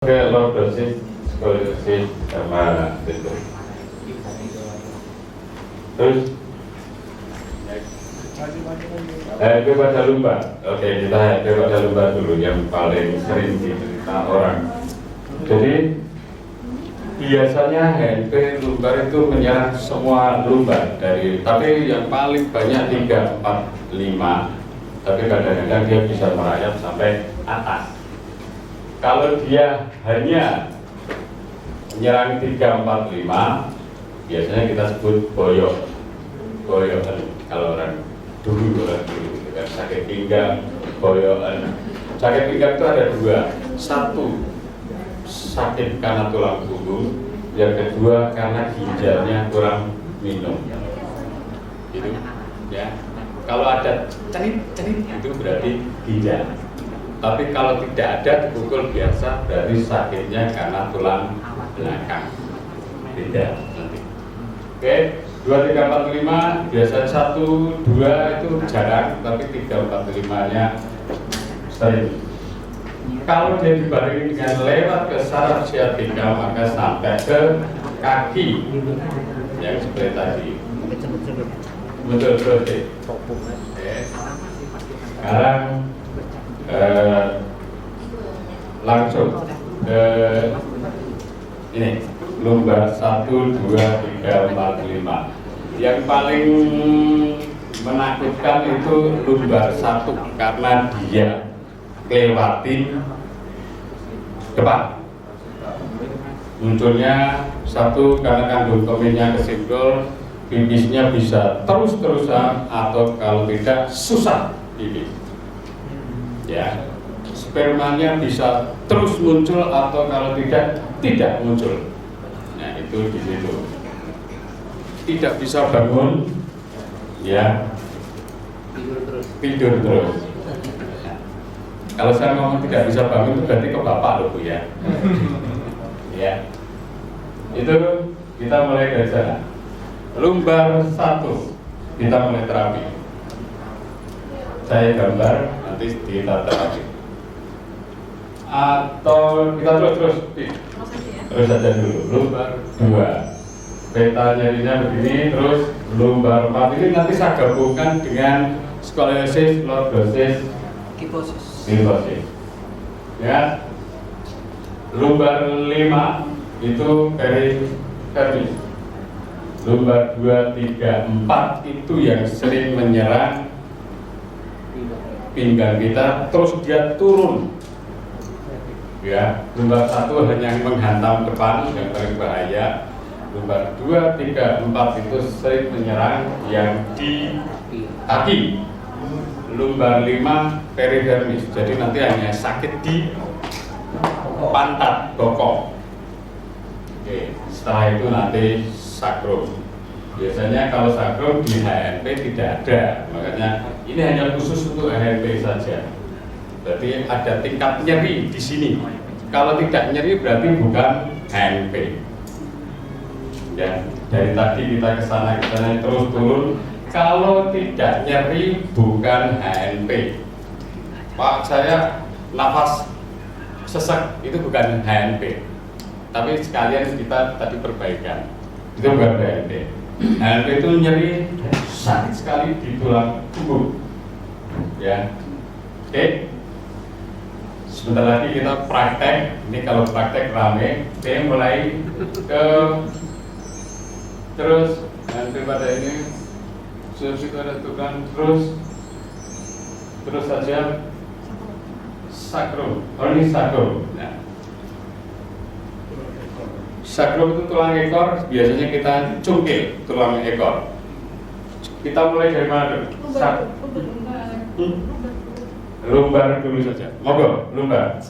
Oke, lordosis, skoliosis, sama itu. Terus, itu pada lumbar. Oke, kita itu pada lumbar dulu yang paling sering diderita orang. Jadi biasanya HNP lumbar itu menyerang semua lumbar tapi yang paling banyak 3, 4, 5. Tapi kadang-kadang dia bisa merayap sampai atas. Kalau dia hanya menyerang 3, 4, 5, biasanya kita sebut boyok. Boyokan kalau orang dulu kan sakit pinggang, boyokan. Sakit pinggang itu ada 2. Satu, sakit karena tulang punggung. Yang kedua, karena ginjalnya kurang minum. Itu ya. Kalau ada cenit itu berarti ginjal. Tapi kalau tidak ada dipukul biasa, berarti sakitnya karena tulang belakang. Tidak nanti. Oke, 2, 3, 4, 5 biasanya 1, 2 itu jarang, tapi 3, 4, 5-nya sering. Kalau dia dibarengi dengan lewat ke saraf sciatica, maka sampai ke kaki yang seperti tadi. Betul. Oke. Sekarang langsung ke ini lumbar 1, 2, 3, 4, 5. Yang paling menakutkan itu lumbar 1 karena dia lewatin depan. Munculnya 1 karena kandung kemihnya kesenggol, pipisnya bisa terus-terusan atau kalau tidak susah pipis. Ya, spermanya bisa terus muncul atau kalau tidak muncul. Nah, itu di situ. Tidak bisa bangun, ya, tidur terus. Nah, kalau saya ngomong tidak bisa bangun itu berarti ke bapak loh Bu ya. Ya, itu kita mulai dari sana. Lumbar 1 kita mulai terapi. Saya gambar, nanti kita terapi. Atau kita terus saja dulu. Lumbar 2, peta nyerinya begini, terus lumbar 4 ini nanti saya gabungkan dengan skoliosis, lordosis, kyphosis. Ya, lumbar 5 itu perifermis. Lumbar 2, 3, 4 itu yang sering menyerang pinggang kita, terus dia turun. Ya, lumbar 1 hanya menghantam depan yang paling bahaya. Lumbar 2, 3, 4 itu sering menyerang yang di kaki. Lumbar 5 perifermis, jadi nanti hanya sakit di pantat, bokong. Oke, setelah itu nanti sakrum. Biasanya kalau sakrum di HNP tidak ada, makanya ini hanya khusus untuk HNP saja. Berarti ada tingkat nyeri di sini. Kalau tidak nyeri berarti bukan HNP. Ya, dari tadi kita ke sana terus turun. Kalau tidak nyeri bukan HNP. Pak, saya nafas sesek itu bukan HNP. Tapi sekalian kita tadi perbaikan. Itu bukan HNP. HNP itu nyeri sakit sekali di tulang punggung. Ya, oke. Sebentar lagi kita praktek. Ini kalau praktek rame. Oke, mulai ke terus HNP pada ini sudah ada tukang terus saja sakrum. Oh, ini sakrum. Nah, sakrum itu tulang ekor, biasanya kita cungkil tulang ekor. Kita mulai dari mana dulu? Lumbar dulu saja. Monggo, lumbar.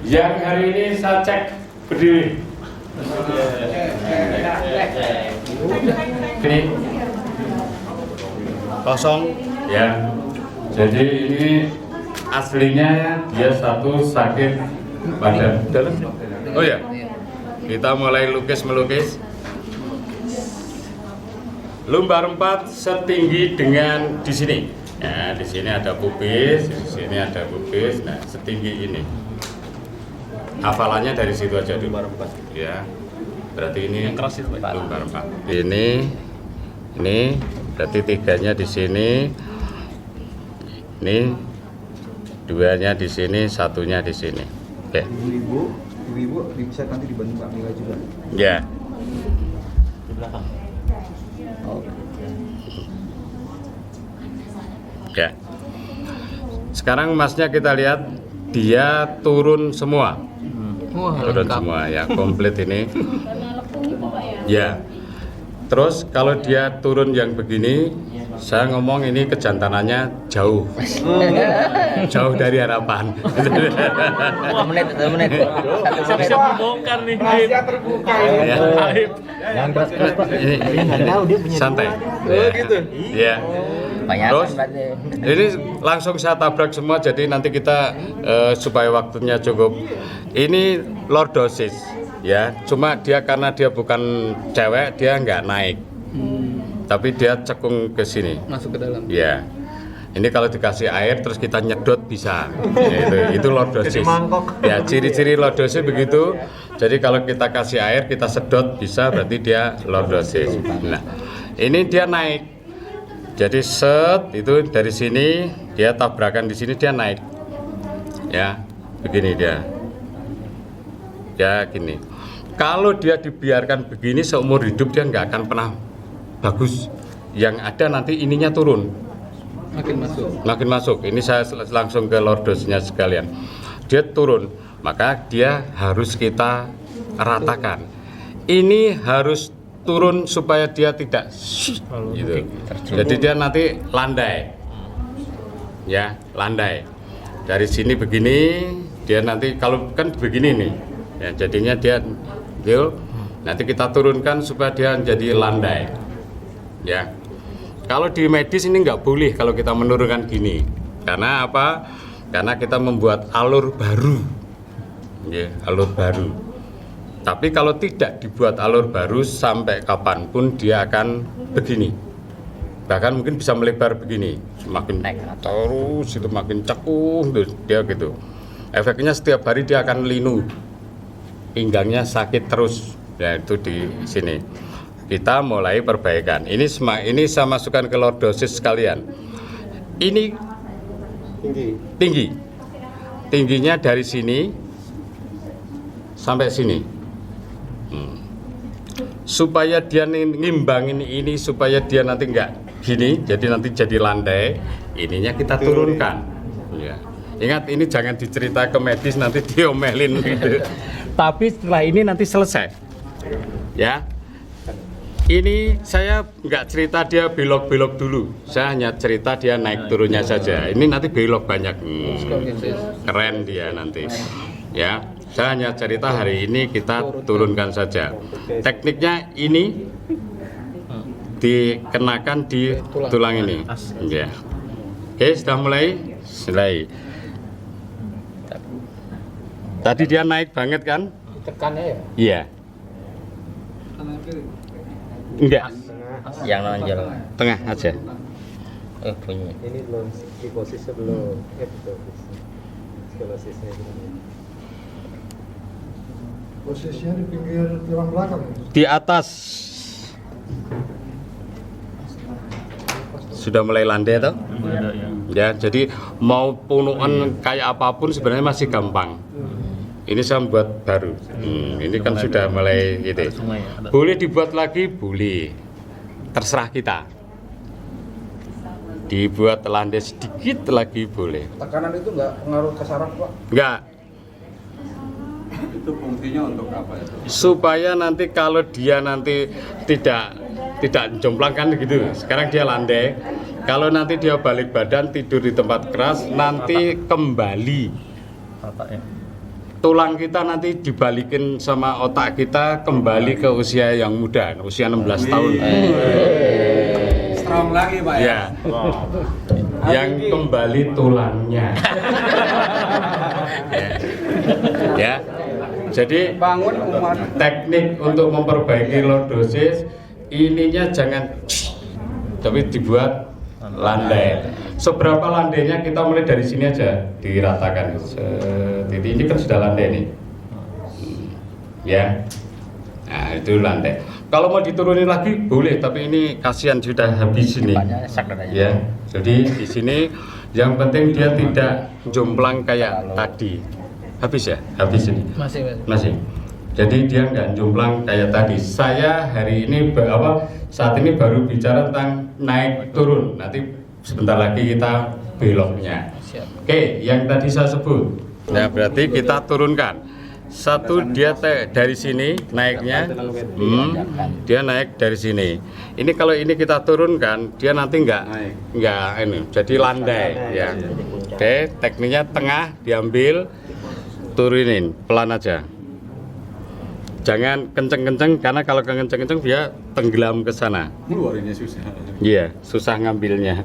Yang hari ini saya cek berdiri. Ini kosong, ya. Jadi ini aslinya dia satu sakit badan. Oh ya. Kita mulai lukis-melukis. Lumbar 4 setinggi dengan di sini. Nah, di sini ada pubis, di sini ada pubis. Nah, setinggi ini. hafalannya dari situ aja dulu. Ya. Berarti ini lumbar 4. Ini berarti 3-nya di sini. Ini 2-nya di sini, 1-nya di sini. Oke. Ibu bisa nanti dibantu Mbak Mila juga. Ya. Di belakang. Ya. Sekarang masnya kita lihat dia turun semua. Turun semua ya, komplit ini. Ya. Terus kalau dia turun yang begini, saya ngomong ini kejantanannya jauh. Jauh dari harapan. 1 menit. Bisa membongkar nih. Rahasia terbuka ini. Ya. Jangan keras-keras Pak. Ini Nggak tahu dia punya santai. dua. Ya. Gitu. Ya. Banyak Terus ini langsung saya tabrak semua, jadi nanti kita supaya waktunya cukup. Ini lordosis ya, cuma dia karena dia bukan cewek dia nggak naik, tapi dia cekung ke sini. Masuk ke dalam. Ya, ini kalau dikasih air terus kita nyedot bisa. Ya, itu lordosis. Ya, ciri-ciri lordosis begitu. Jadi kalau kita kasih air kita sedot bisa, berarti dia lordosis. Nah, ini dia naik. Jadi set itu dari sini dia tabrakan di sini dia naik. Ya, begini dia. Ya gini. Kalau dia dibiarkan begini seumur hidup dia nggak akan pernah bagus. Yang ada nanti ininya turun. Makin masuk. Ini saya langsung ke lordosnya sekalian. Dia turun, maka dia harus kita ratakan. Ini harus turun supaya dia tidak gitu. Jadi dia nanti landai. Ya, landai. Dari sini begini, dia nanti kalau kan begini nih. Ya, jadinya dia gitu. Nanti kita turunkan supaya dia jadi landai. Ya. Kalau di medis ini nggak boleh kalau kita menurunkan gini. Karena apa? Karena kita membuat alur baru. Ya, alur baru. Tapi kalau tidak dibuat alur baru sampai kapanpun dia akan begini. Bahkan mungkin bisa melebar begini. Semakin terus itu makin cekung terus dia gitu. Efeknya setiap hari dia akan linu. Pinggangnya sakit terus. Ya itu di sini. Kita mulai perbaikan. Ini saya masukkan ke lordosis sekalian. Ini tinggi. Tingginya dari sini sampai sini. Supaya dia ngimbangin ini supaya dia nanti enggak gini, jadi nanti jadi landai. Ininya kita turunkan. Ya. Ingat ini jangan dicerita ke medis nanti diomelin gitu. Tapi setelah ini nanti selesai. Ya. Ini saya nggak cerita dia belok-belok dulu. Saya hanya cerita dia naik turunnya saja. Ini nanti belok banyak. Keren dia nanti. Ya. Saya hanya cerita hari ini kita turunkan saja. Tekniknya ini dikenakan di tulang ini. Ya. Oke, sudah mulai? Mulai. Tadi dia naik banget kan? Tekannya ya? Iya. Enggak. yang nonjol. Tengah aja. Bunyi. Ini belum di posisi belum. Skolosisnya belum. Posisinya di pinggir tulang belakang. Di atas. Sudah mulai landai toh? Ya, jadi mau punuan kayak apapun sebenarnya masih gampang. Ini saya buat baru. Ini kan sudah mulai gitu. Boleh dibuat lagi, boleh. Terserah kita. Dibuat landai sedikit lagi boleh. Tekanan itu nggak pengaruh ke saraf Pak? Enggak. Itu fungsinya untuk apa itu? Supaya nanti kalau dia nanti tidak jomplang kan gitu. Sekarang dia landai. Kalau nanti dia balik badan tidur di tempat keras, nanti kembali. Tulang kita nanti dibalikin sama otak kita kembali ke usia yang muda, usia 16 tahun. Strong lagi Pak ya? Ya. Yang kembali tulangnya. Ya. Jadi Bangun umat. teknik untuk memperbaiki lordosis ininya jangan tapi dibuat landai. Seberapa landainya kita mulai dari sini aja diratakan. Jadi ini kan sudah landai nih. Ya. Nah, itu lantai. Kalau mau diturunin lagi boleh, tapi ini kasihan sudah habis ini. Banyak sakit aja. Ya. Jadi di sini yang penting dia tidak jomplang kayak tadi. Habis ya? Habis ini. Masih. Jadi dia nggak jomplang kayak tadi. Saya hari ini saat ini baru bicara tentang naik turun. Nanti sebentar lagi kita beloknya. Oke, yang tadi saya sebut. Nah, berarti kita turunkan. Satu dia dari sini naiknya, dia naik dari sini. Ini kalau ini kita turunkan, dia nanti nggak ini, jadi landai ya. Oke, tekniknya tengah diambil, turunin pelan aja. Jangan kenceng-kenceng karena kalau kenceng-kenceng dia tenggelam ke sana. Keluarinnya susah. Iya, susah ngambilnya.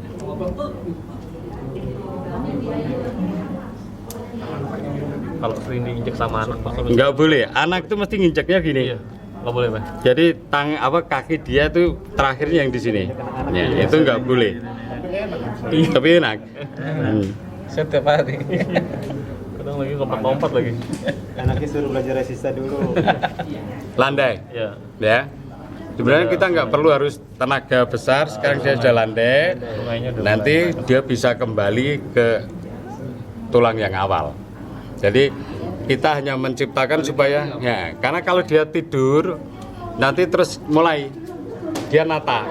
Kalau sering diinjek sama anak Pak. Nggak boleh, anak itu mesti nginjeknya gini. Iya. Nggak boleh Pak. Jadi kaki dia tuh terakhir yang di sini. Ya, itu nggak boleh. Tapi enak. Setiap hari. Kadang lagi lompat-lompat lagi. Anaknya suruh belajar resista dulu. Landai. Iya. Ya. Sebenarnya kita nggak perlu harus tenaga besar. Sekarang dia sudah landai. Nanti dia bisa kembali ke tulang yang awal. Jadi kita hanya menciptakan supaya ya, karena kalau dia tidur nanti terus mulai dia nata.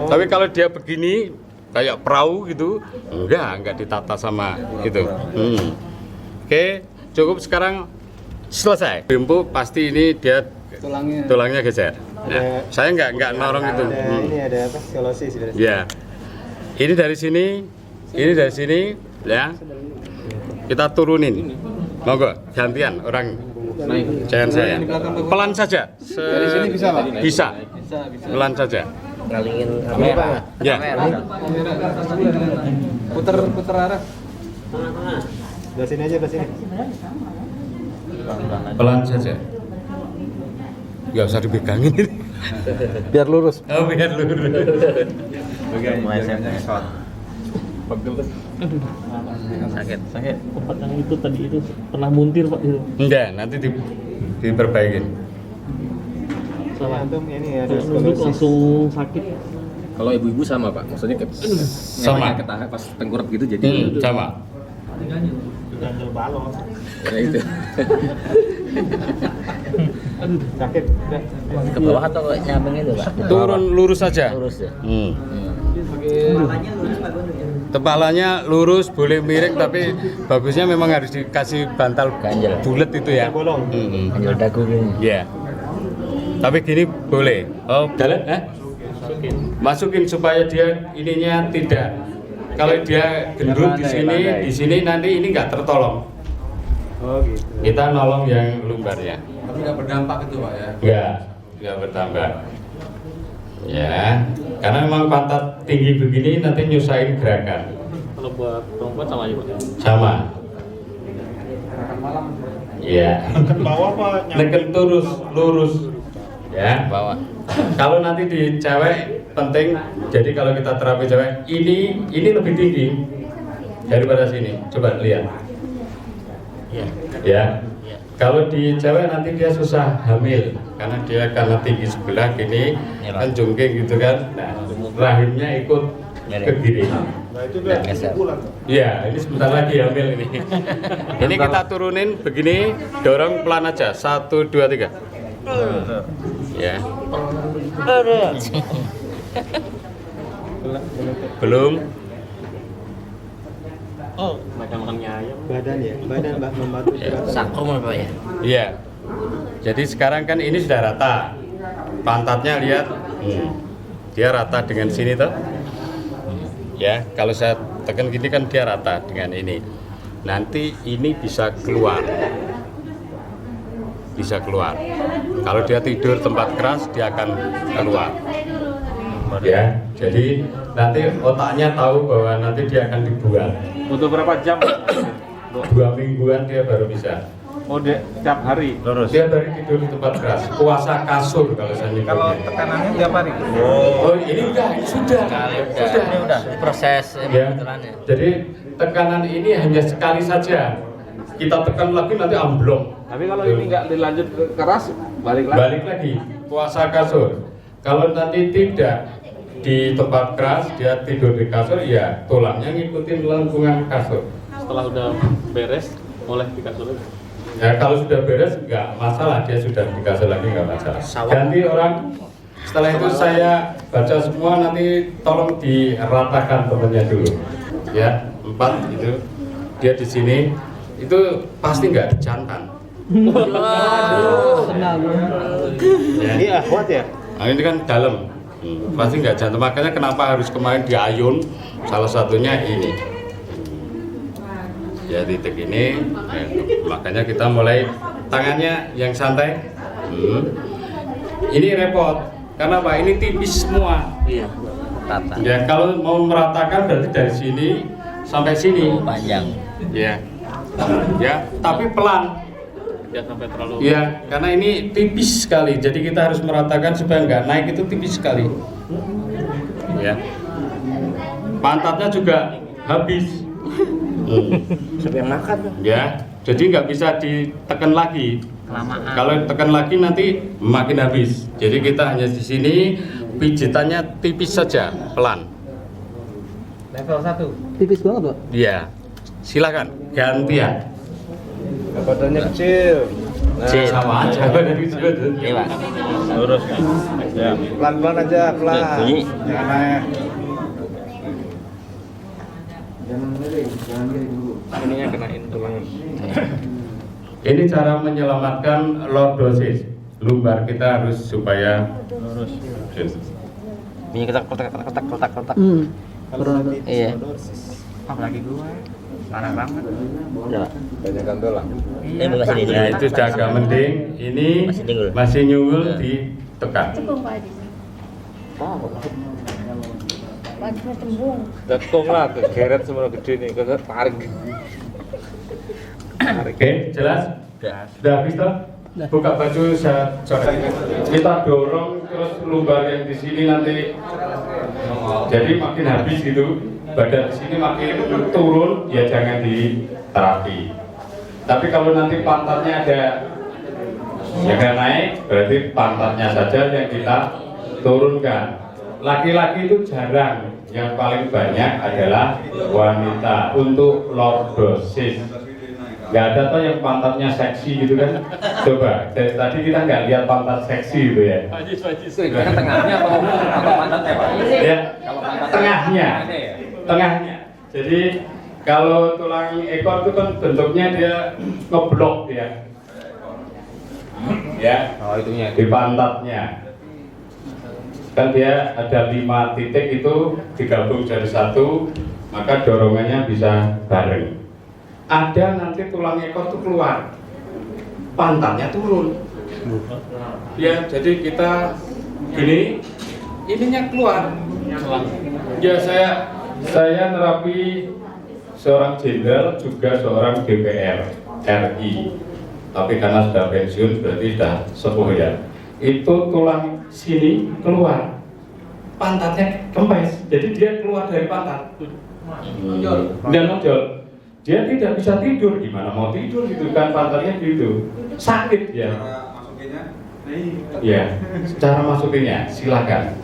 Tapi kalau dia begini kayak perahu gitu, enggak ditata sama itu. Oke, cukup sekarang selesai. Bimbu pasti ini dia tulangnya geser. Nah, saya nggak norong itu. Ini ada apa? Skolosis. Ya, ini dari sini, ya. Kita turunin. Monggo, gantian orang. Jangan saya. Pelan saja. Dari sini bisa, Pak? Bisa. Pelan saja. Ngalingin kamera. Ya. Puter arah. Dari sini aja, ke sini. Pelan saja. Nggak usah dipegangin. Biar lurus. Oh, biar lurus. Mulai shot. Sakit. Tempat yang itu tadi itu pernah muntir Pak itu. Enggak, nanti diperbaikin. Salah. Antum ini ada Nunduk skolosis. langsung sakit. Kalau ibu-ibu sama Pak, maksudnya Sama. ketahan pas tengkurap gitu jadi Sama. Ganjel balon. ya itu. Sakit. Udah. Ke bawah atau nyamping itu Pak? Turun lurus saja. Lurus ya. Kepalanya lurus, boleh miring, tapi bagusnya memang harus dikasih bantal Ganjel. bulat itu ya. Bolong. Ganjel dagu gini. Iya. Tapi gini boleh. Oh, jalan, masukin supaya dia ininya tidak. Kalau dia gendut di sini nanti ini nggak tertolong. Oh gitu. Kita nolong yang lumbarnya. Tapi nggak berdampak itu Pak ya. Nggak bertambah. Ya, karena memang pantat tinggi begini nanti nyusahin gerakan. Kalau buat perempuan sama aja Pak. Sama. Ya. Ke bawah Pak. Neken lurus. Ya. Bawah. Kalau nanti di cewek penting. Jadi kalau kita terapi cewek, ini lebih tinggi daripada sini. Coba lihat. Iya. Ya. Kalau di cewek nanti dia susah hamil karena dia karena tinggi sebelah gini kan jungking gitu kan. Nah, rahimnya ikut ke kiri. Nah itu udah bulan. Iya, ini sebentar lagi hamil ini. Ini kita turunin begini, dorong pelan aja. 1, 2, 3. Ya. Belum. Oh, makan ayam. Badan ya, badan Mbak membantu gerak. Sakrum Pak ya. Iya. Jadi sekarang kan ini sudah rata. Pantatnya lihat. Dia rata dengan sini tuh. Ya, kalau saya tekan gini kan dia rata dengan ini. Nanti ini bisa keluar. Bisa keluar. Kalau dia tidur tempat keras dia akan keluar. Ya, jadi nanti otaknya tahu bahwa nanti dia akan dibuang. Untuk berapa jam? 2 mingguan dia baru bisa. Oh, tiap hari. Dia dari tidur di tempat keras, puasa kasur kalau saya nyebutnya. Kalau tekanannya tiap hari. Oh ini sudah. Ini udah proses Ya. pembetulannya. Jadi tekanan ini hanya sekali saja. kita tekan lagi nanti amblong. Tapi kalau ini nggak dilanjut ke keras, balik lagi. Balik lagi kuasa kasur. Kalau nanti tidak di tempat keras, dia tidur di kasur, ya tulangnya ngikutin lengkungan kasur. Setelah udah beres, boleh di kasur lagi. Ya kalau sudah beres nggak masalah, dia sudah di kasur lagi nggak masalah. Ganti orang. Setelah itu saya baca semua, nanti tolong diratakan temennya dulu. Ya 4 itu dia di sini itu pasti nggak jantan. Ya. Ini akhwat ya? Nah, ini kan dalam, pasti nggak jantan. Makanya kenapa harus kemarin diayun? Salah satunya ini. Ya titik ini, makanya kita mulai tangannya yang santai. Ini repot, karena apa? Ini tipis semua. Iya. Tata. Ya kalau mau meratakan berarti dari sini sampai sini. Panjang. Ya, ya, tapi pelan. Ya sampai terlalu. Ya, karena ini tipis sekali, jadi kita harus meratakan supaya nggak naik, itu tipis sekali. Ya, pantatnya juga habis. Sampai makan. Ya, jadi nggak bisa ditekan lagi. Kelamaan. Kalau tekan lagi nanti makin habis. Jadi kita hanya di sini pijitannya tipis saja, pelan. Level 1. Tipis banget, Pak. Iya, silakan gantian. Badannya kecil. Kecil. Sama aja dari situ. Iya, Pak. Lurus kan? Ya. Pelan-pelan aja, pelan. Bunyi. Jangan naik. Ininya kenain tulang. Ini cara menyelamatkan lordosis. Lumbar kita harus supaya lurus. Bunyi kotak. Iya. Apalagi gue. Parah banget. Udah, Pak. Banyakkan tulang. Masih di Ya itu sudah agak mending. Ini masih nyungul ditekan. Cekung Pak Adi. Wajibnya tembung. Dekung lah, kegeret semua gede nih, tarik. Oke, jelas? Sudah habis toh? Buka baju saya coret. Kita dorong terus lumbar yang di sini nanti. Jadi makin habis gitu. Badan di sini makin turun, ya jangan diterapi. Tapi kalau nanti pantatnya ada yang naik, berarti pantatnya saja yang kita turunkan. Laki-laki itu jarang, yang paling banyak adalah wanita untuk lordosis. Nggak ada tuh yang pantatnya seksi gitu kan? Coba, dari tadi kita nggak lihat pantat seksi gitu ya. Karena tengahnya atau pantatnya, Pak? Ya, tengahnya. Jadi kalau tulang ekor itu kan bentuknya dia ngeblok dia. Ya, Oh, itunya. di pantatnya. Kan dia ada 5 titik itu digabung jadi satu, maka dorongannya bisa bareng. Ada nanti tulang ekor itu keluar, pantatnya turun. Ya, jadi kita gini, ininya keluar. Ya saya nerapi seorang jenderal juga seorang DPR RI. Tapi karena sudah pensiun berarti sudah sepuh ya. Itu tulang sini keluar, pantatnya kempes, jadi dia keluar dari pantat. Dan nonjol. Dia tidak bisa tidur, gimana mau tidur gitu kan, pantatnya gitu, sakit ya. Ya, cara masukinnya silakan.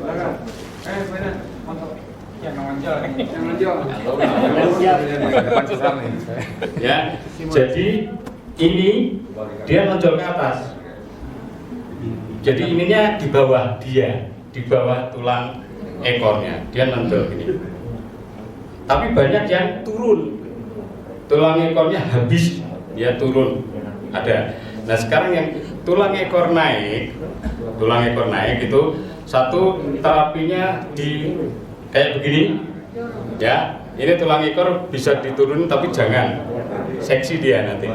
Ya, jadi ini dia nonjol ke atas. Jadi ininya di bawah dia, di bawah tulang ekornya, dia nonjol gini. Tapi banyak yang turun, tulang ekornya habis, dia turun. Ada. Nah sekarang yang tulang ekor naik itu satu terapinya di kayak begini, ya. Ini tulang ekor bisa diturunin tapi jangan seksi dia nanti.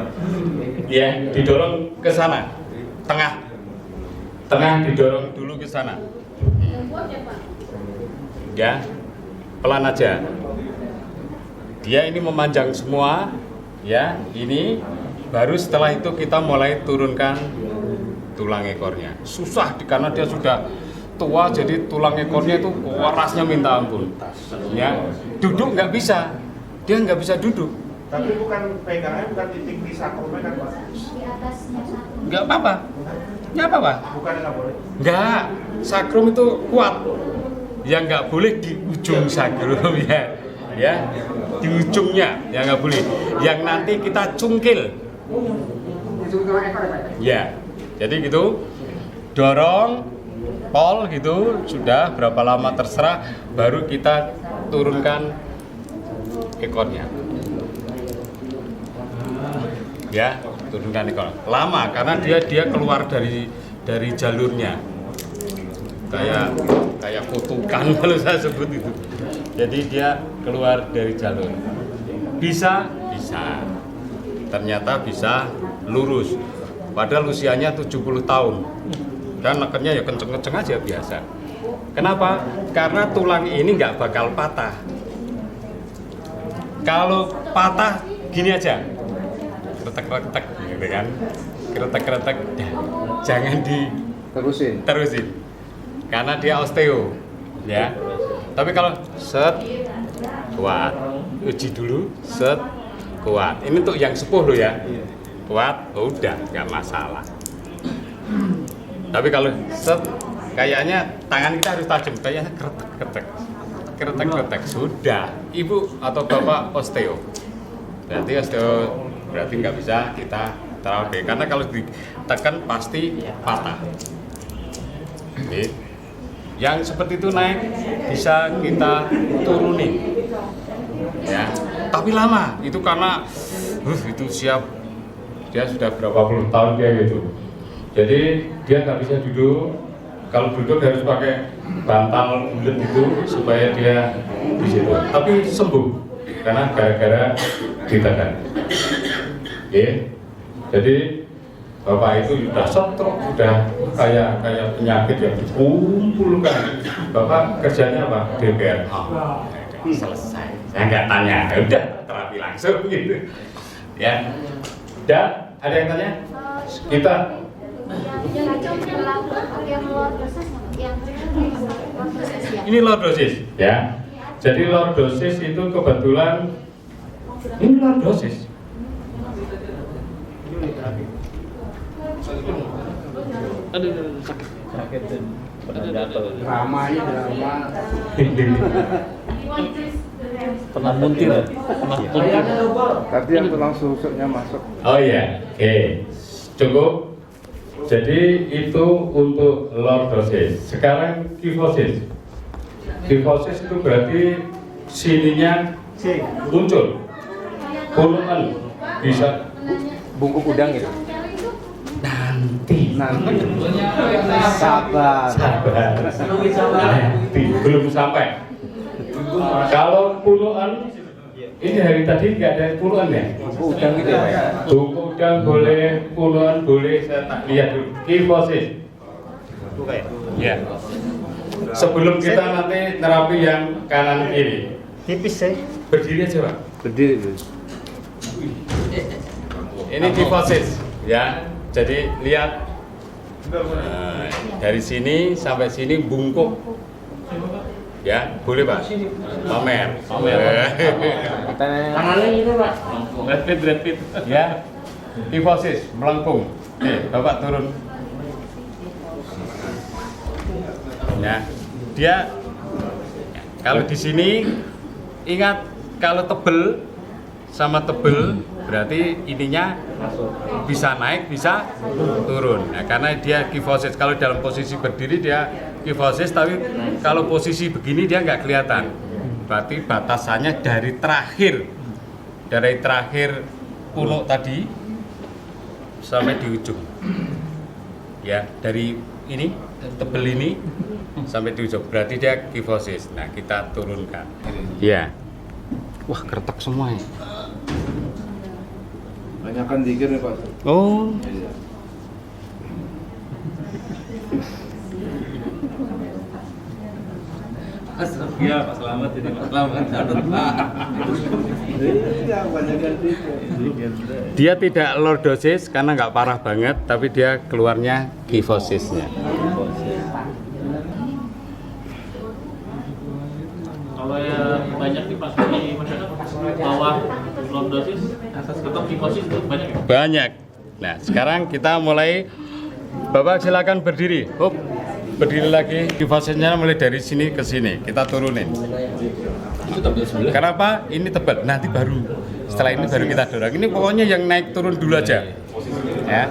Ya, didorong ke sana, tengah didorong dulu ke sana. Ya, pelan aja. Dia ini memanjang semua, ya. Ini baru setelah itu kita mulai turunkan tulang ekornya. Susah karena dia sudah tua, jadi tulang ekornya itu warasnya minta ampun. Ya, duduk nggak bisa, dia nggak bisa duduk. Tapi bukan pegangnya, bukan titik di sakrumnya kan Pak? Di atasnya satu. Enggak apa-apa. Enggak apa-apa. Bukan nggak boleh. Enggak. Sakrum itu kuat. Yang nggak boleh di ujung sakrum ya. Ya. Di ujungnya yang nggak boleh. Yang nanti kita cungkil. Ya. Jadi gitu. Dorong pol gitu sudah berapa lama terserah baru kita turunkan ekornya. Ya, turunkan ekor. Lama karena dia keluar dari jalurnya. Kayak kutukan kalau saya sebut itu. Jadi dia keluar dari jalur. Bisa. Ternyata bisa lurus. Padahal usianya 70 tahun. Dan nekennya ya kenceng-kenceng aja biasa. Kenapa? Karena tulang ini nggak bakal patah. Kalau patah gini aja, kretek-kretek gitu kan, kretek-kretek, jangan terusin, karena dia osteo, ya. Tapi kalau set kuat, uji dulu, set kuat. Ini untuk yang sepuh loh ya, kuat, udah nggak masalah. Tapi kalau set, kayaknya tangan kita harus tajam, kayaknya kretek-kretek, sudah. Ibu atau bapak osteo, berarti nggak bisa kita terapi, karena kalau ditekan pasti patah. Jadi, yang seperti itu naik bisa kita turunin, ya. Tapi lama, itu karena itu siap, dia sudah berapa puluh tahun dia gitu. Jadi dia nggak bisa duduk. Kalau duduk harus pakai bantal bulat itu supaya dia di situ. Tapi sembuh karena gara-gara ditekan. Oke. Jadi bapak itu sudah stroke, sudah kayak penyakit yang dikumpulkan. Bapak kerjanya apa? DPR. Selesai. Saya nggak tanya. Udah terapi langsung gitu. Ya. Dan ada yang tanya? Kita ini lordosis ya. Jadi lordosis itu kebetulan ini lordosis. Aduh, sakit. Ramanya drama. Pernah muntir. Tadi yang tulang susuknya masuk. Oh iya, oke. Cukup. Jadi itu untuk lordosis. Sekarang kifosis. Kifosis itu berarti sininya muncul. Puluhan bisa Bungkuk udang gitu. nanti. Sabar. Nanti belum sampai. Kalau puluhan ini hari tadi nggak ada puluhan ya? Udang gitu ya, Pak ya? Tuku udang boleh, puluhan boleh, saya tak lihat dulu. Kifosis. Ya. Sebelum kita nanti nerapi yang kanan kiri. Tipis ya. Berdiri aja Pak. Berdiri. Ini kifosis, ya. Jadi lihat dari sini sampai sini bungkuk. Ya, boleh Pak. Pamer. Tangannya gitu Pak. Red fit. Ya. Kifosis, melengkung. Oke, Bapak turun. Ya. Dia kalau di sini ingat kalau tebel sama tebel berarti ininya bisa naik, bisa turun. Nah, karena dia kifosis. Kalau dalam posisi berdiri dia kifosis, tapi kalau posisi begini dia nggak kelihatan. Berarti batasannya dari terakhir punuk tadi sampai di ujung. Ya, dari ini tebel ini sampai di ujung. Berarti dia kifosis. Nah, kita turunkan. Ya. Wah, keretak semua ya. Banyakan dikir nih Pak. Oh. Iya, Pak Selamat ini Pak Selamat. Iya, banyakan dikir. Dia tidak lordosis karena nggak parah banget, tapi dia keluarnya kifosisnya. Kalau yang banyak nih Pak di masyarakat bawah lordosis kifosis itu banyak ya? Banyak. Nah, sekarang kita mulai. Bapak silakan berdiri. Hop. Berdiri lagi. Kifosisnya mulai dari sini ke sini. Kita turunin. Itu tebal sebelah. Kenapa? Ini tebal. Nanti baru. Setelah ini baru kita dorong. Ini pokoknya yang naik turun dulu aja. Ya.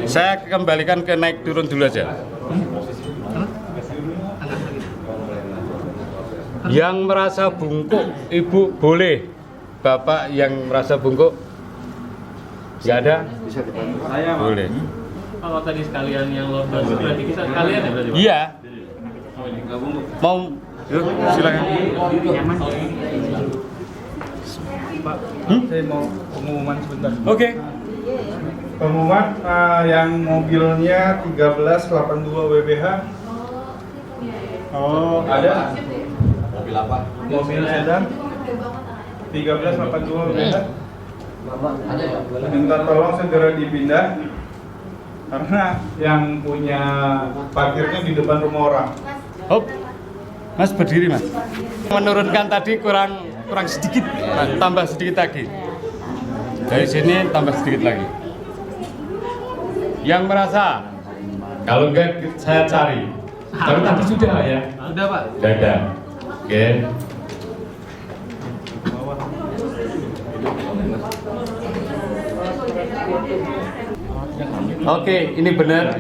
Saya kembalikan ke naik turun dulu aja. Yang merasa bungkuk, Ibu boleh. Bapak yang merasa bungkuk, nggak ada? Saya Boleh. Kalau tadi sekalian yang lomba itu berarti kita sekalian ya berarti Pak? Iya. Oh ini gabung. Mau? Yuk, silakan. Pak, saya mau pengumuman sebentar. Oke. Pengumuman yang mobilnya 1382 WBH. Oh, ada? mobil apa? Mobil sedan 1382 WBH. Minta tolong segera dipindah karena yang punya parkirnya di depan rumah orang. Hop. Mas berdiri, Mas. Menurunkan tadi kurang sedikit, Mas. Tambah sedikit lagi. Dari sini tambah sedikit lagi. Yang merasa, kalau enggak saya cari. Tapi tadi sudah ya. Udah Pak. Sudah. Oke. Oke, ini benar.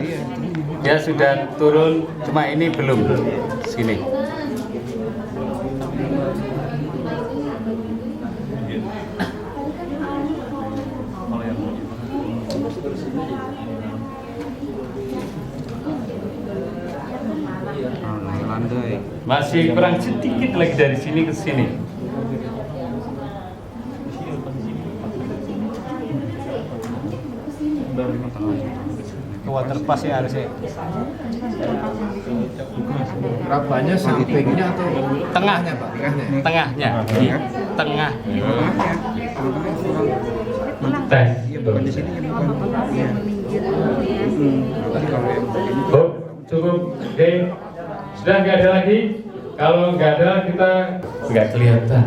Ya sudah turun, cuma ini belum. Sini. Masih kurang sedikit lagi dari sini ke sini. Waterpass ya harusnya. Rabanya sampingnya atau Tengahnya, Pak? Tengahnya. Tengahnya. Di tengah. Tes. Bukan di sini ya, bukan. Yang minggir. Oh, cukup. Oke. Sudah nggak ada lagi? Kalau nggak ada kita nggak kelihatan.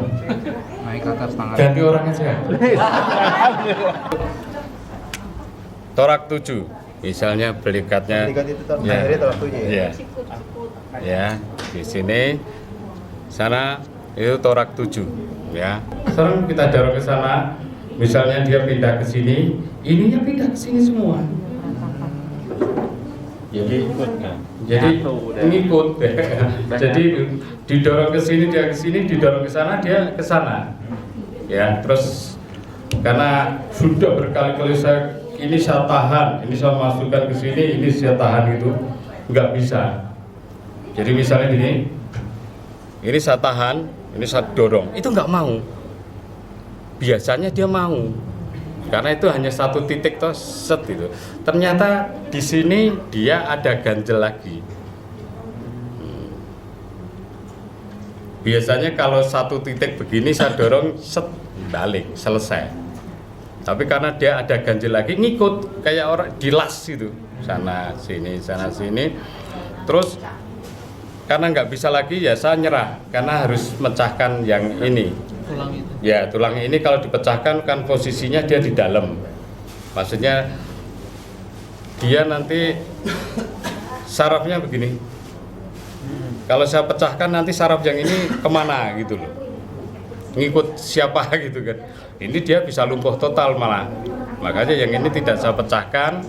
Naik ke atas tangan. Ganti orang aja. Torak 7. Misalnya belikatnya. Ya. Ya. Ya, di sini sana itu torak 7 ya. Sekarang kita dorong ke sana. Misalnya dia pindah ke sini, ininya pindah ke sini semua. Jadi ngikut. Jadi didorong ke sini, dia ke sini, didorong ke sana, dia ke sana. Ya, terus karena sudah berkali-kali ini saya tahan, ini saya masukkan ke sini, ini saya tahan itu nggak bisa. Jadi misalnya gini, ini saya tahan, ini saya dorong, itu nggak mau. Biasanya dia mau. Karena itu hanya satu titik toh set itu. Ternyata di sini dia ada ganjel lagi. Biasanya kalau satu titik begini saya dorong set balik selesai. Tapi karena dia ada ganjel lagi ngikut kayak orang dilas itu sana sini terus karena nggak bisa lagi ya saya nyerah karena harus mecahkan yang ini. Tulang itu. Ya, tulang ini kalau dipecahkan kan posisinya dia di dalam. Maksudnya dia nanti sarafnya begini. Kalau saya pecahkan nanti saraf yang ini kemana gitu loh. Ngikut siapa gitu kan. Ini dia bisa lumpuh total malah. Makanya yang ini tidak saya pecahkan.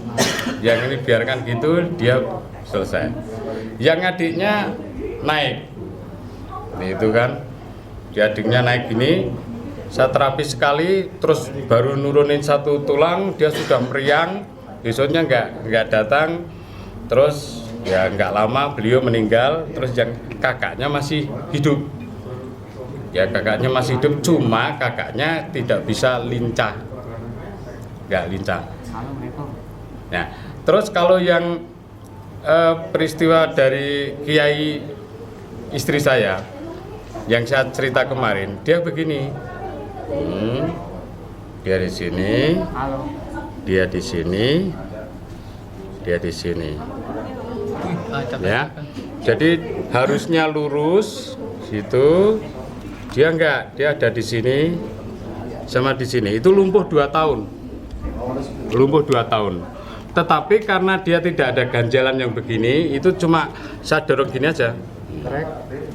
Yang ini biarkan gitu, dia selesai. Yang adiknya naik. Itu kan. Adiknya naik gini, saya terapi sekali, terus baru nurunin satu tulang, dia sudah meriang, besoknya nggak datang, terus ya nggak lama beliau meninggal, terus yang kakaknya masih hidup, ya kakaknya masih hidup, cuma kakaknya tidak bisa lincah, nggak lincah. Nah, terus kalau yang peristiwa dari kiai istri saya, yang saya cerita kemarin, dia begini, dia di sini, dia di sini, dia di sini, ya. Jadi harusnya lurus, situ, dia enggak, dia ada di sini, sama di sini. Itu lumpuh 2 tahun. Lumpuh 2 tahun. Tetapi karena dia tidak ada ganjalan yang begini, itu cuma saya dorong gini aja.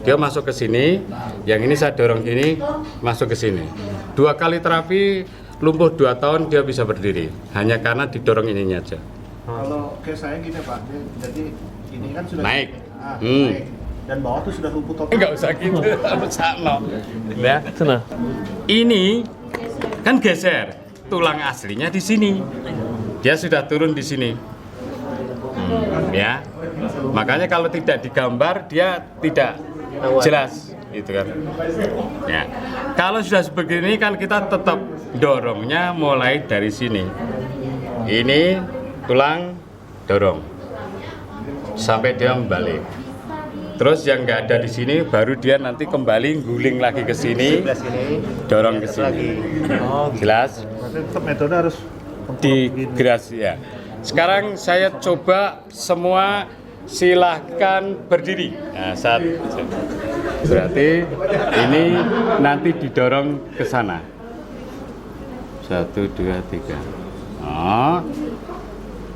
Dia masuk ke sini, yang ini saya dorong gini, masuk ke sini. 2 kali terapi, lumpuh 2 tahun dia bisa berdiri. Hanya karena didorong ininya aja. Kalau kayak saya gini Pak, jadi ini kan sudah Naik. naik. Dan bawah tuh sudah lumpuh total. Enggak usah gitu, sakno. Ya. Ini kan geser, tulang aslinya di sini. Dia sudah turun di sini. Ya. Makanya kalau tidak digambar dia tidak jelas, gitu kan. Ya. Kalau sudah sebegini kan kita tetap dorongnya mulai dari sini. Ini tulang dorong sampai dia membalik. Terus yang nggak ada di sini baru dia nanti kembali guling lagi ke sini, dorong ke sini. Jelas? Tetap metode harus Digeras ya. Sekarang saya coba semua silahkan berdiri. Nah, berarti ini nanti didorong ke sana. 1, 2, 3. Oh.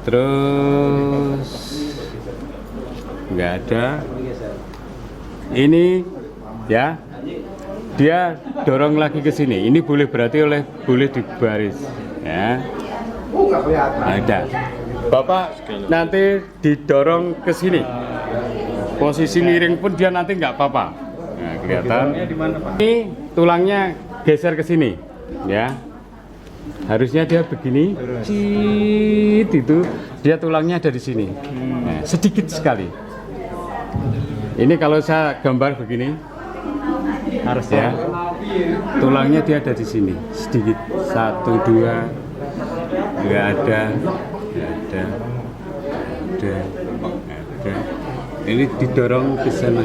Terus nggak ada. Ini ya, dia dorong lagi ke sini. Ini boleh berarti boleh dibaris ya. Ada. Bapak nanti didorong ke sini. Posisi miring pun dia nanti nggak apa-apa. Nah, kelihatan. Ini tulangnya geser ke sini ya. Harusnya dia begini. Cit, itu dia tulangnya ada di sini. Nah, sedikit sekali. Ini kalau saya gambar begini, harus ya, tulangnya dia ada di sini, sedikit, 1, 2, nggak ada. Ini didorong ke sana.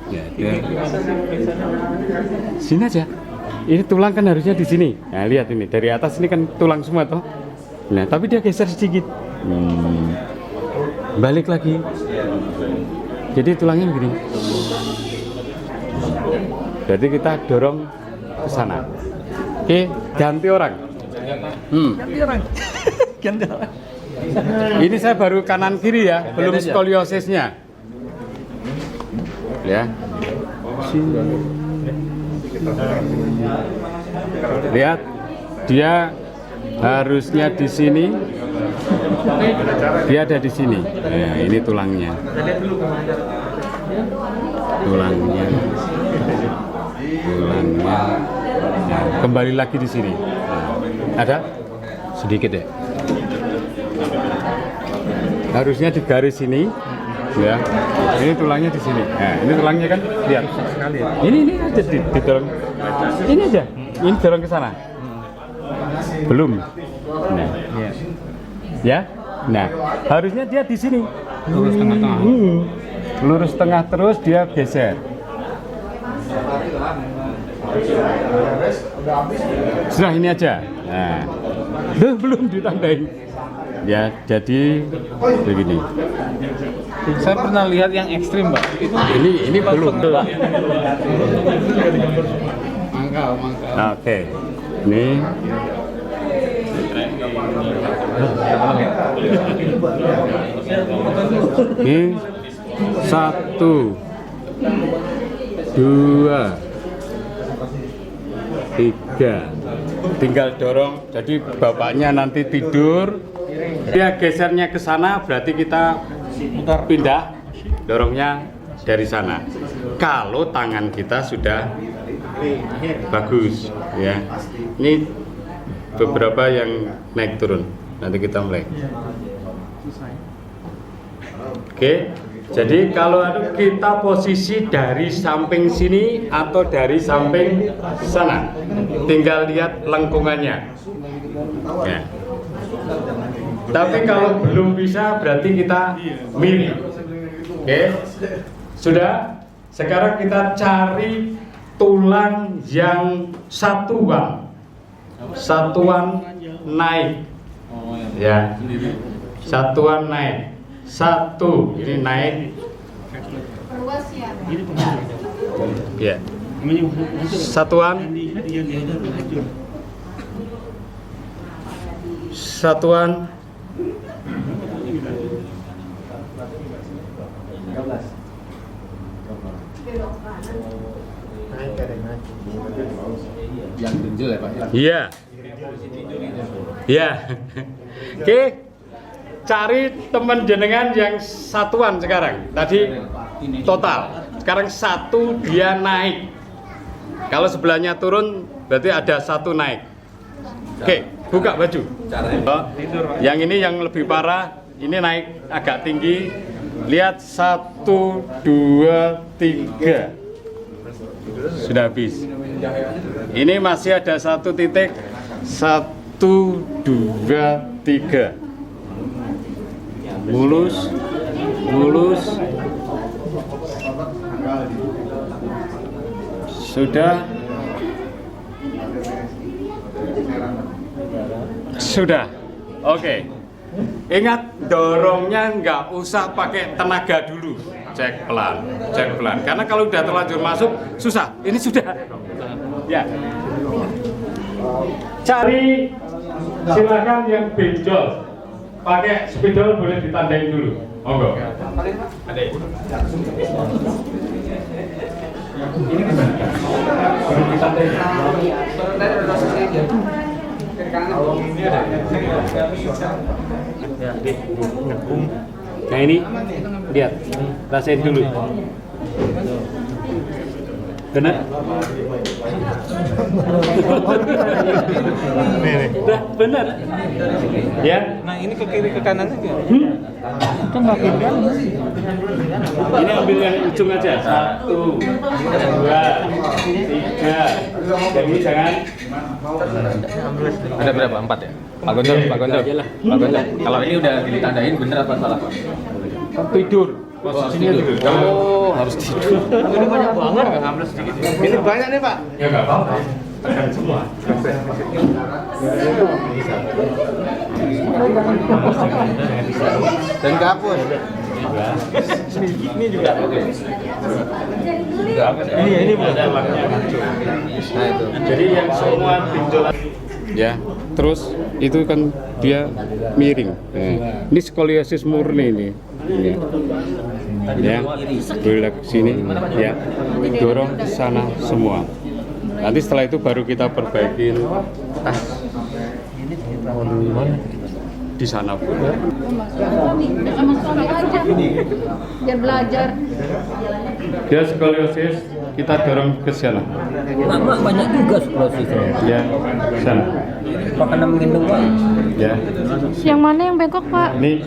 Nggak ada. Sini aja. Ini tulang kan harusnya di sini. Nah lihat ini dari atas ini kan tulang semua toh. Nah tapi dia geser sedikit. Balik lagi. Jadi tulangnya begini. Jadi kita dorong ke sana. Oke, ganti orang. Ganti orang. Ganti orang. Ini saya baru kanan kiri ya, belum skoliosisnya. Ya. Lihat, dia harusnya di sini. Dia ada di sini. Nah, ini tulangnya. Tulangnya. Nah, kembali lagi di sini. Nah, ada? Sedikit ya. Harusnya di garis ini. Ya. Ini tulangnya di sini. Nah, ini tulangnya kan lihat. Ini aja didorong. Ini aja. Ini dorong ke sana. Belum. Nah. Ya. Nah, harusnya dia di sini. Lurus tengah-tengah. Lurus tengah terus dia geser. Sudah ini aja. Nah. Belum ditandain. Ya, jadi begini. Saya pernah lihat yang ekstrim, Pak. Ini belum. Mangkal. Oke. Ini ini 1, 2, 3. Tinggal dorong. Jadi bapaknya nanti tidur. Dia gesernya ke sana, berarti kita pindah dorongnya dari sana. Kalau tangan kita sudah bagus, ya. Ini beberapa yang naik turun. Nanti kita mulai. Oke. Jadi kalau kita posisi dari samping sini atau dari samping sana, tinggal lihat lengkungannya. Ya. Tapi kalau belum bisa berarti kita miring. Oke. Sudah? Sekarang kita cari tulang yang satuan naik. Ya. Satuan naik. 1 ini naik. Ya. Satuan. Satuan. Yang benjol ya Pak? Iya. Iya. Oke. Cari teman jenengan yang satuan sekarang. Tadi total. Sekarang satu dia naik. Kalau sebelahnya turun berarti ada satu naik. Oke, buka baju. Yang ini yang lebih parah. Ini naik agak tinggi. Lihat 1, 2, 3. Sudah habis. Ini masih ada 1 titik. 1, 2, 3. Mulus, mulus. Sudah. Sudah. Oke. Ingat, dorongnya nggak usah pakai tenaga dulu. Cek pelan, cek pelan. Karena kalau udah terlanjur masuk, susah. Ini sudah. Ya. Cari, silakan yang benjol. Pakai spidol boleh ditandain dulu. Monggo. Ini gimana? Boleh ditandain. Nah ini, lihat, rasain dulu. Benar? Udah benar. Ya. Nah ini ke kiri ke kanan aja. Kan nggak kiri kan? Ini ambil yang ujung aja. 1, 2, 3. Jadi jangan. Ada berapa? 4 ya? Pak Gontor, Pak Gontor. Pak Gontor. Kalau ini udah ditandain bener apa salah Pak? Tidur. Posisinya tidur. Oh, harus tidur. Ini banyak banget nggak ambles sedikit. Ini banyak nih Pak. Ya nggak apa-apa. Tekan semua. Dan kapur. Ini juga. Ini bukan. Nah itu. Jadi yang semua benjolan. Ya, terus itu kan dia miring. Ini skoliosis murni ini. Ya, belok sini. Ya, dorong ke sana semua. Nanti setelah itu baru kita perbaikin di sana pun. Sama suami aja biar belajar. Dia skoliosis, kita dorong ke sana. Mak banyak juga sklerosis. Ya, sana. Makanan menggendong Pak. Ya, Yang mana yang bengkok Pak? ini.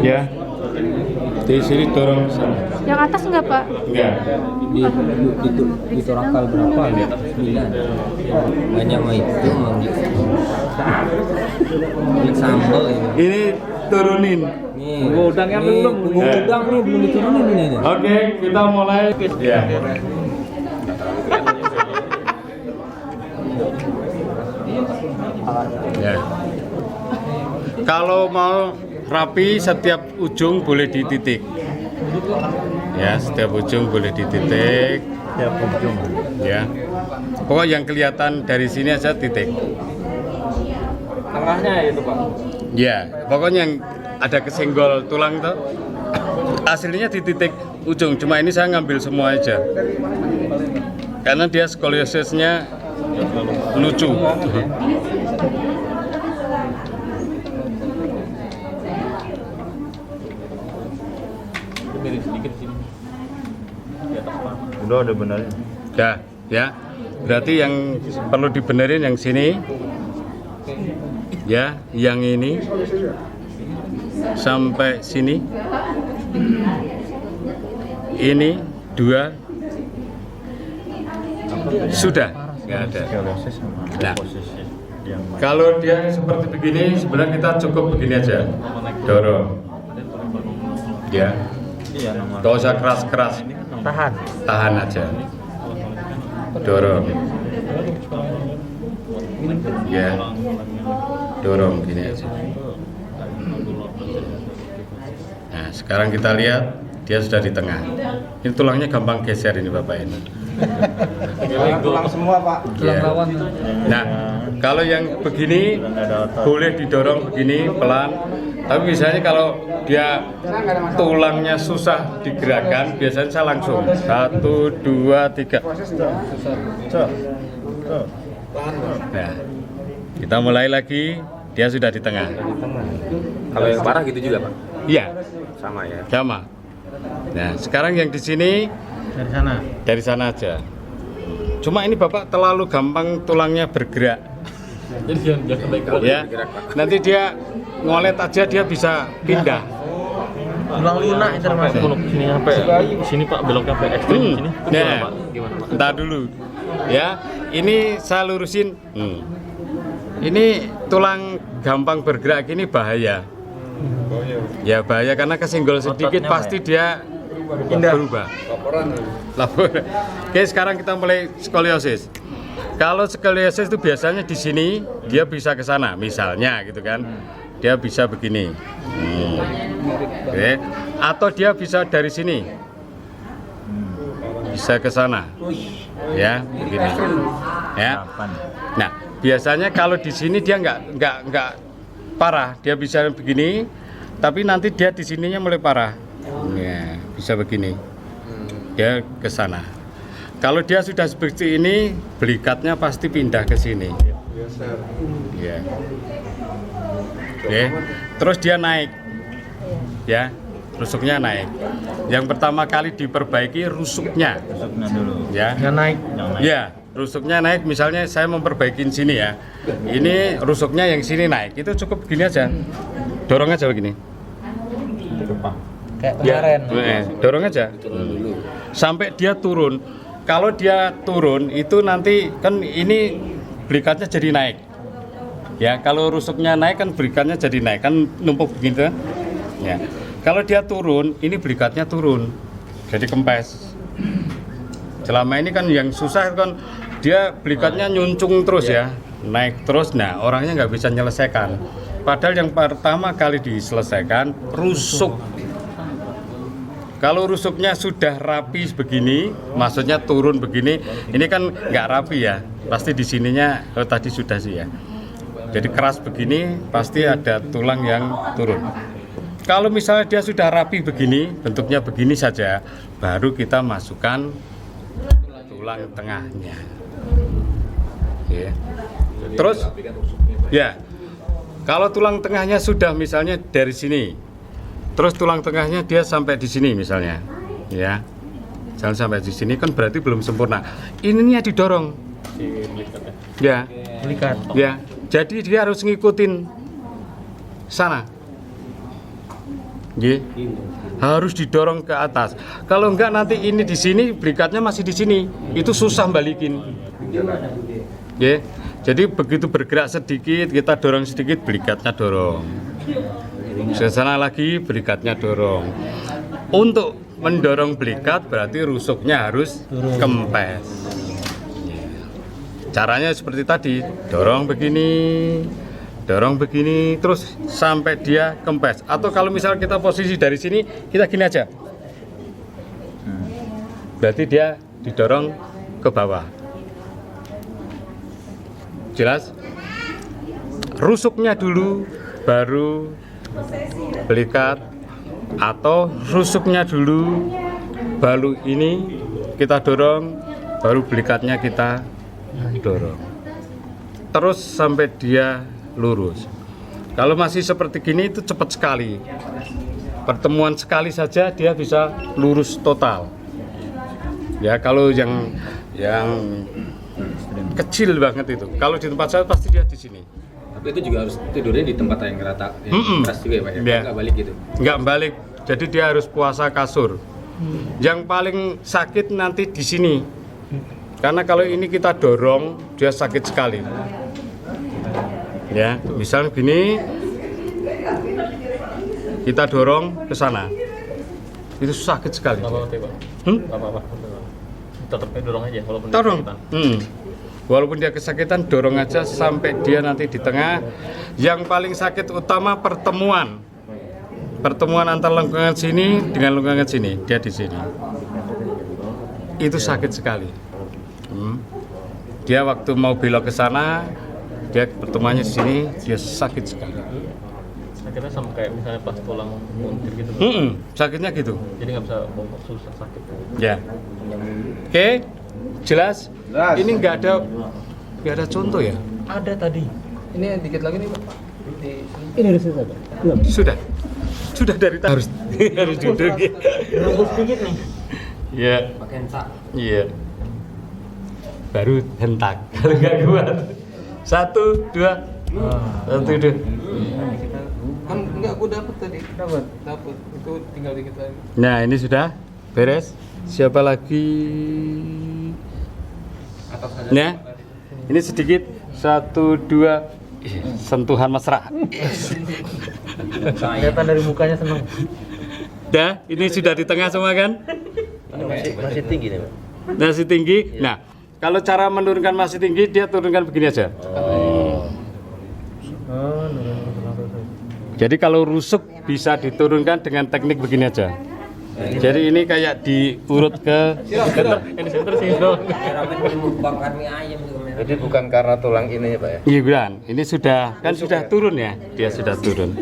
Ya, di sini dorong ke sana. Yang atas enggak Pak? Enggak. Di torakal berapa? 9. Banyak mah itu ini sambal ini. Ini turunin. Nih, udangnya belum. Udang nih belum diturunin ini. Oke, kita mulai. Ya. Ya. Kalau mau rapi, setiap ujung boleh dititik. Ya, setiap ujung boleh dititik. Setiap ujung. Ya. Pokok yang kelihatan dari sini aja titik. Tengahnya itu Pak. Ya, pokoknya yang ada kesenggol tulang tuh hasilnya di titik ujung. Cuma ini saya ngambil semua aja. Karena dia skoliosisnya lucu. Miring sedikit sini. Di atas Pak. Udah benar. Ya. Berarti yang perlu dibenerin yang sini. Ya, yang ini sampai sini. Ini 2 sudah nggak ada. Nah, kalau dia seperti begini, sebenarnya kita cukup begini aja, dorong. Ya, nggak usah keras-keras, tahan aja, dorong. Ya, dorong gini aja. Nah, sekarang kita lihat dia sudah di tengah. Ini tulangnya gampang geser ini Bapak ini. Tulang semua Pak. Ya. Nah, kalau yang begini boleh didorong begini pelan. Tapi misalnya kalau dia tulangnya susah digerakkan, biasanya saya langsung 1, 2, 3. Nah, kita mulai lagi. Dia sudah di tengah. Kalau yang parah gitu juga, Pak? Iya, Sama ya. sama. Nah, sekarang yang di sini dari sana aja. Cuma ini Bapak terlalu gampang tulangnya bergerak. Jadi jangan baik Ya, nanti dia ngolet aja dia bisa pindah. tulang lunak itu mas. Kalau sini sampai sini Pak belok sampai ekstrim sini. Nah, Pak? Gimana Pak? entar dulu. Ya, ini saya lurusin. Ini tulang gampang bergerak ini bahaya. Ya bahaya karena kesenggol sedikit pasti dia berubah. Lapor. Oke, sekarang kita mulai skoliosis. Kalau skoliosis itu biasanya di sini dia bisa ke sana, misalnya gitu kan. Dia bisa begini. Oke. Atau dia bisa dari sini. Bisa ke sana. Ya, begini. Ya. Nah, biasanya kalau di sini dia nggak parah, dia bisa begini, tapi nanti dia di sininya mulai parah. Ya, bisa begini. Dia ke sana. Kalau dia sudah seperti ini, belikatnya pasti pindah ke sini. Ya. Oke. Terus dia naik. Ya, rusuknya naik. Yang pertama kali diperbaiki rusuknya. Ya. naik. Ya, rusuknya naik. Misalnya saya memperbaiki sini ya. Ini rusuknya yang sini naik. Itu cukup begini aja. Dorong aja begini. Kayak kemarin. Dorong aja. Sampai dia turun. Kalau dia turun itu nanti kan ini belikatnya jadi naik. Ya, kalau rusuknya naik kan belikatnya jadi naik kan numpuk begitu. Ya. Kalau dia turun, ini belikatnya turun. Jadi kempes. Selama ini kan yang susah kan dia belikatnya nyuncung terus ya, naik terus. Nah, orangnya nggak bisa menyelesaikan. Padahal yang pertama kali diselesaikan rusuk. Kalau rusuknya sudah rapi begini, maksudnya turun begini, ini kan nggak rapi ya. Pasti di sininya tadi sudah sih ya. Jadi keras begini, pasti ada tulang yang turun. Kalau misalnya dia sudah rapi begini, bentuknya begini saja, baru kita masukkan tulang tengahnya. Ya. Terus, ya, kalau tulang tengahnya sudah misalnya dari sini, terus tulang tengahnya dia sampai di sini misalnya, ya, jangan sampai di sini kan berarti belum sempurna. Ininya didorong, ya, ya. Jadi dia harus ngikutin sana. Ye. Harus didorong ke atas. Kalau enggak nanti ini di sini, belikatnya masih di sini. Itu susah balikin. Ye. Jadi begitu bergerak sedikit, kita dorong sedikit, belikatnya dorong. Ke sana lagi, belikatnya dorong. Untuk mendorong belikat berarti rusuknya harus kempes. Caranya seperti tadi, dorong begini, terus sampai dia kempes. Atau kalau misal kita posisi dari sini, kita gini aja. Berarti dia didorong ke bawah. Jelas? Rusuknya dulu, baru belikat. Atau rusuknya dulu, baru ini kita dorong, baru belikatnya kita dorong. Terus sampai dia lurus. Kalau masih seperti gini itu cepat sekali. Pertemuan sekali saja dia bisa lurus total. Ya, kalau yang kecil banget itu. Kalau di tempat saya pasti dia di sini. Tapi itu juga harus tidurnya di tempat yang rata, yang keras juga ya Pak ya? Ya. Nggak balik gitu? Nggak balik, jadi dia harus puasa kasur. Yang paling sakit nanti di sini. Karena kalau ini kita dorong, dia sakit sekali. Ya, misalnya gini, kita dorong ke sana, itu sakit sekali. Apa-apa. Tetap dorong aja walaupun Dorong. kesakitan. Walaupun dia kesakitan, dorong aja sampai dia nanti di tengah. Yang paling sakit utama pertemuan pertemuan antar lengkungan sini dengan lengkungan sini, dia di sini. Itu sakit sekali. Dia waktu mau belok ke sana, dia pertemuannya di sini, dia sakit sekali. Sakitnya sama kayak misalnya pas tulang muntir gitu. Sakitnya gitu. Jadi nggak bisa bongkok, susah sakit. Ya. Oke, jelas? Ini nggak ada contoh ya? Ada tadi. Ini dikit lagi nih Pak. Ini udah selesai, Pak? Belum. Sudah dari tadi harus duduk. Nunggu sedikit nih. Iya. Iya. Baru hentak kalau nggak kuat. 1, 2. 1, 2. Kan enggak, aku dapat tadi. Dapat. Itu tinggal dikit lagi. Nah, ini sudah beres. Siapa lagi? Nah, ini sedikit. 1, 2. Sentuhan mesra. Kelihatan dari mukanya seneng. Dah, ini sudah di tengah semua kan? Masih tinggi nih, Pak. Masih tinggi. Nah, kalau cara menurunkan masih tinggi, dia turunkan begini aja. Jadi kalau rusuk bisa diturunkan dengan teknik begini aja. Jadi ini kayak diurut ke Center sih dong. Jadi bukan karena tulang ini ya Pak ya? Iya bukan. Ini sudah kan sudah turun ya. Dia sudah turun.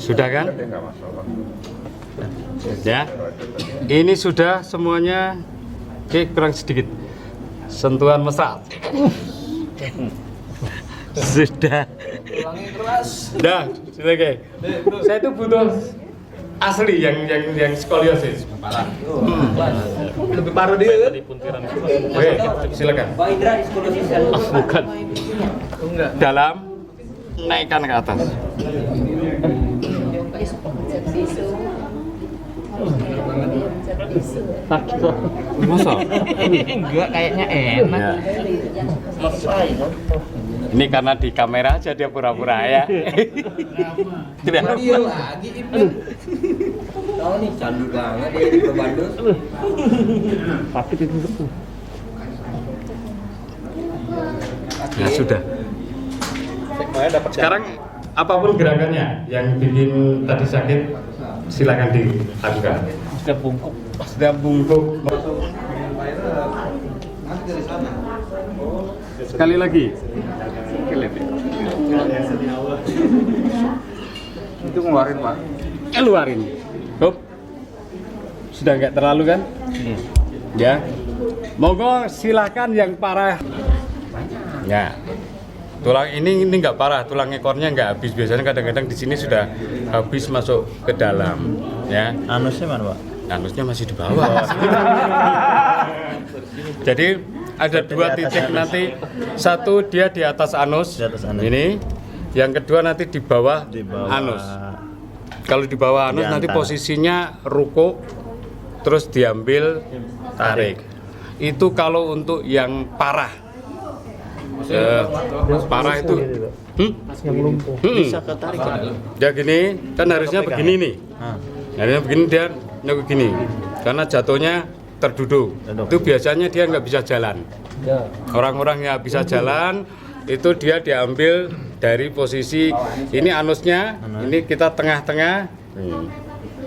Sudah kan? Ya. Ini sudah semuanya. Oke, kurang sedikit. Sentuhan mesra. Sudah. Dah, sudah oke. Saya itu butuh asli yang skoliosis. Parah. Lebih parah dia kan? Di puntiran. Oke, silakan. Bukan. Enggak. Dalam naikkan ke atas. Sakit. Masa? Enggak, kayaknya enak. Ya. Ini karena di kamera aja dia pura-pura ya. Tidak. Dia lagi Ipin. Tahu nih candu banget dia di Bandung. Sakit itu tuh. Ya sudah. Sekarang apapun gerakannya yang bikin tadi sakit silakan dilakukan. Sudah bungkuk. Sudah bungkuk. Sekali lagi. Itu ngeluarin Pak. Keluarin. Hop. Sudah nggak terlalu kan? Ya. Monggo silakan yang parah. Ya. Tulang ini nggak parah, tulang ekornya nggak habis. Biasanya kadang-kadang di sini sudah habis masuk ke dalam. Ya. Anusnya mana, Pak? Anusnya masih di bawah. Jadi ada dua titik nanti, satu dia di atas anus, ini, yang kedua nanti di bawah, anus. Kalau di bawah anus nanti posisinya ruko, terus diambil tarik. Itu kalau untuk yang parah. Parah itu, yang lumpuh. Bisa ketarik kan? Ya gini, kan harusnya begini nih. Harusnya begini dia begini, karena jatuhnya terduduk. Itu biasanya dia nggak bisa jalan. Orang-orang yang bisa jalan itu dia diambil dari posisi ini anusnya, ini kita tengah-tengah.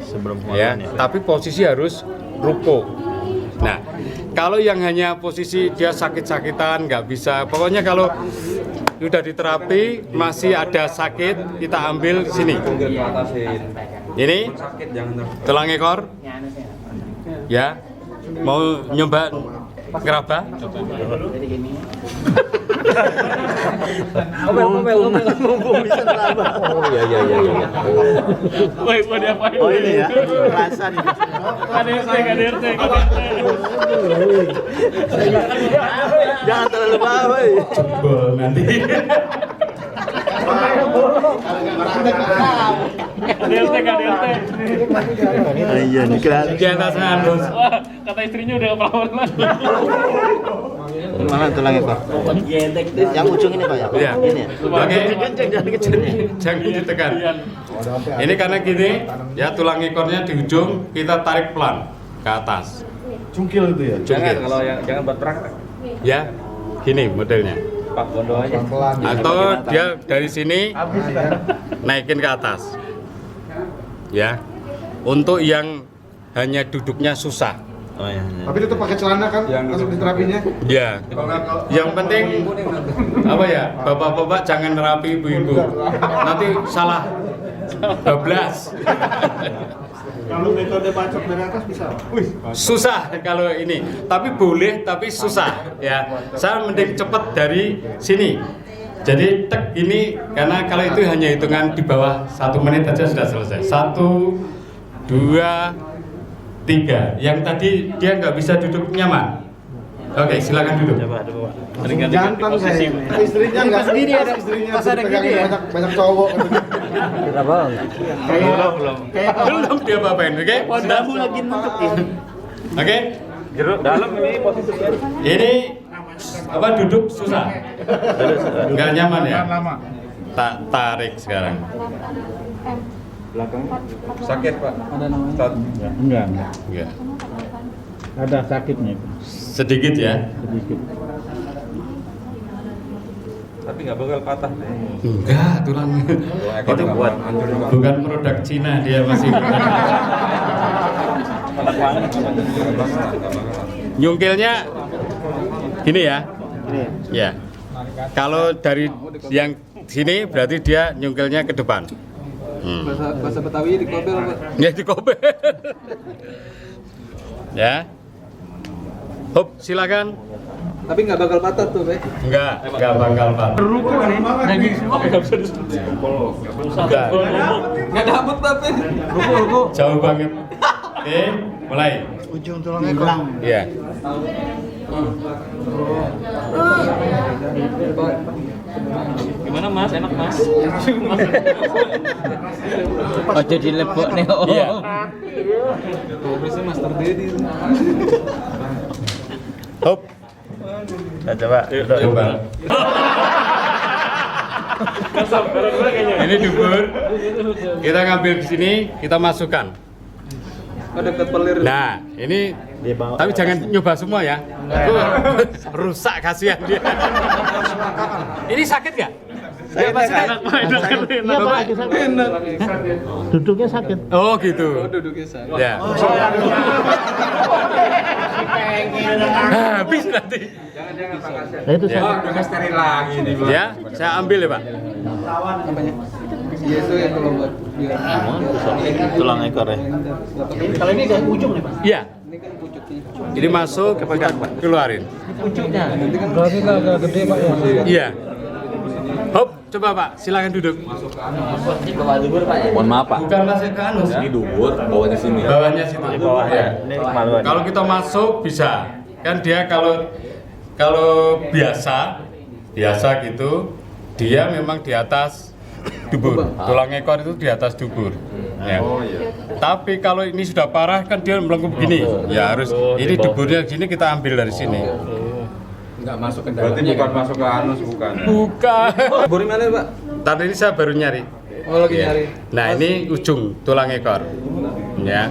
Sebelum Ya, tapi posisi harus ruko. Nah, kalau yang hanya posisi dia sakit-sakitan nggak bisa, pokoknya kalau sudah diterapi masih ada sakit, kita ambil di sini. Ini tulang ekor. Ya, mau nyoba ngeraba? Mumpung bisa teraba. Oh iya. Woi, mau diapain? Oh ini ya, rasa nih. KDRT. Jangan terlalu bawah, woi. Jebol nanti. KDRT. Iya nih kelihatan. Di atas anus. Wah, kata istrinya udah kepalawan lagi. Mana tulang ekor? Yang ujung ini Pak ya? Iya. Ini ya? Oke. Jangan ditekan. Ini karena gini, ya tulang ekornya di ujung, kita tarik pelan ke atas. Cungkil itu ya? Cungkil. Kalau yang jangan buat praktek. Ya, gini modelnya. Pak Bondo aja. Atau dia dari sini naikin ke atas. Ya. Untuk yang hanya duduknya susah. Oh iya. Tapi tetap pakai celana kan langsung diterapinya. Ya. Yang penting apa ya? Bapak-bapak jangan nerapi ibu-ibu. Nanti salah bablas. Kalau metode bacok dari atas bisa. Susah kalau ini, tapi boleh, tapi susah ya. Saya mending cepet dari sini. Jadi tek ini karena kalau itu hanya hitungan di bawah 1 menit aja sudah selesai. 1, 2, 3. Yang tadi dia nggak bisa duduk nyaman. Oke, silakan duduk. Coba. Jantan saya. Istrinya nggak sendiri ada istrinya. Pas ada gini ya. Banyak cowok. Kita bawa nggak? Belum dia apain, oke? Kamu lagi nunjukin. Oke? Jeruk dalam ini posisi. Ini apa duduk susah? Nggak nyaman ya? Tak tarik sekarang. Sakit Pak. Ada namanya. Enggak. Enggak. Ada sakitnya itu. Sedikit ya? Sedikit. Tapi nggak bakal patah. Enggak, tulang. Itu buat bukan produk Cina, dia masih nyungkilnya gini ya. Ya. Kalau dari yang sini berarti dia nyungkilnya ke depan. Bahasa Betawi di kobel, Pak. Ya di kobel. Ya. Hop, silakan. Tapi nggak bakal patah tuh, Pak. Enggak bakal patah. Enggak. Nggak dapet, Pak. Ruku. Jauh banget. Oke, mulai. Ujung tulangnya hilang. Iya. Gimana Mas? Enak Mas? Oh jadi lebok nih. Iya. Biasanya Master Dedi. Hop. Nah, coba. Coba. Ini dubur. Kita ngambil di sini, kita masukkan. Oh, dekat pelir. Nah, ini tapi jangan nyoba semua ya. Itu rusak kasihan dia. Ini sakit nggak? Iya Pak, sakit. Duduknya sakit. Oh gitu. Duduknya sakit. Ya. Habis nanti. Nah, itu sakit. Udah steril lagi nih. Ya, saya ambil ya Pak. Apanya? Iya itu ya kalau buat biar Tulang ekor ya. Kalau ini dari ujung nih Pak. Iya. ini kan pucuknya. Ini masuk, kita keluarin. Pucuknya. Berarti agak gede Pak ya. Iya. Hop, coba Pak, silakan duduk. Mohon maaf Pak. Bukan masuk ke anus. Ini dubur, bawahnya sini. Bawahnya situ. Ya. Ini kemaluan. Kalau kita masuk bisa. Kan dia kalau biasa gitu, dia memang di atas dubur. Tulang ekor itu di atas dubur. Ya. Tapi kalau ini sudah parah kan dia melengkung begini. Ya harus ini duburnya gini kita ambil dari sini. Nggak masuk ke Berarti dalamnya. bukan masuk ke anus bukan. Bukan. Bori mana, Pak? Tadi ini saya baru nyari. Oh, lagi Ya. nyari. Nah ini ujung tulang ekor. Ya.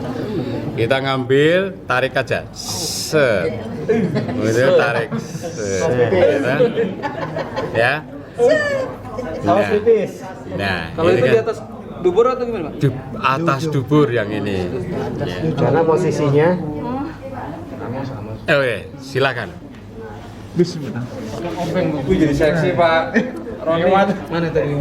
Kita ngambil, tarik aja. Set. Kemudian tarik. Set. Gitu. Ya. Saus pipis. Nah, Kalau ini itu kan di atas dubur atau gimana, Pak? di atas dubur yang ini. Ya. Karena posisinya Oke, silakan. Wih, jadi seksi, Pak. Roni. Mana tadi?